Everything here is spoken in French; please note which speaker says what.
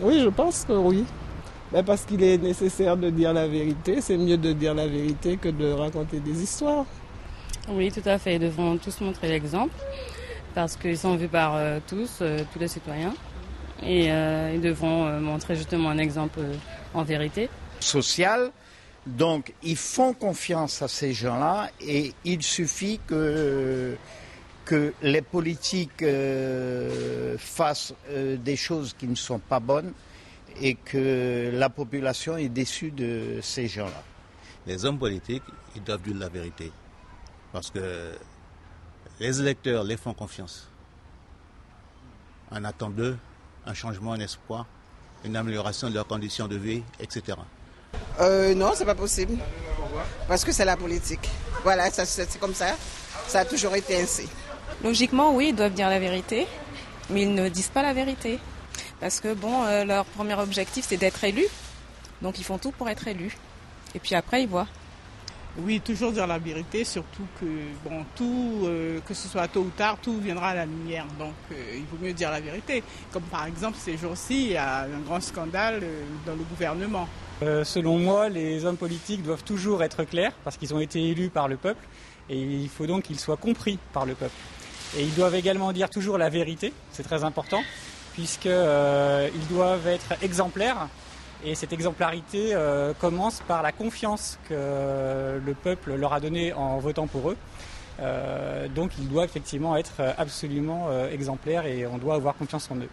Speaker 1: Oui, je pense que oui. Ben parce qu'il est nécessaire de dire la vérité. C'est mieux de dire la vérité que de raconter des histoires.
Speaker 2: Oui, tout à fait. Ils devront tous montrer l'exemple parce qu'ils sont vus par tous les citoyens. Et ils devront montrer justement un exemple en vérité.
Speaker 3: Social, donc ils font confiance à ces gens-là et il suffit que les politiques fassent des choses qui ne sont pas bonnes et que la population est déçue de ces gens-là.
Speaker 4: Les hommes politiques, ils doivent dire la vérité parce que les électeurs les font confiance. On attend d'eux un changement, un espoir, une amélioration de leurs conditions de vie, etc.
Speaker 5: Non, c'est pas possible. Parce que c'est la politique. Voilà, c'est comme ça. Ça a toujours été ainsi.
Speaker 6: Logiquement, oui, ils doivent dire la vérité, mais ils ne disent pas la vérité. Parce que leur premier objectif, c'est d'être élus. Donc ils font tout pour être élus. Et puis après, ils voient.
Speaker 7: Oui, toujours dire la vérité, surtout que que ce soit tôt ou tard, tout viendra à la lumière. Donc il vaut mieux dire la vérité. Comme par exemple ces jours-ci, il y a un grand scandale dans le gouvernement.
Speaker 8: Selon moi, les hommes politiques doivent toujours être clairs parce qu'ils ont été élus par le peuple et il faut donc qu'ils soient compris par le peuple. Et ils doivent également dire toujours la vérité, c'est très important, puisqu'ils doivent être exemplaires. Et cette exemplarité commence par la confiance que le peuple leur a donnée en votant pour eux. Donc ils doivent effectivement être absolument exemplaires et on doit avoir confiance en eux.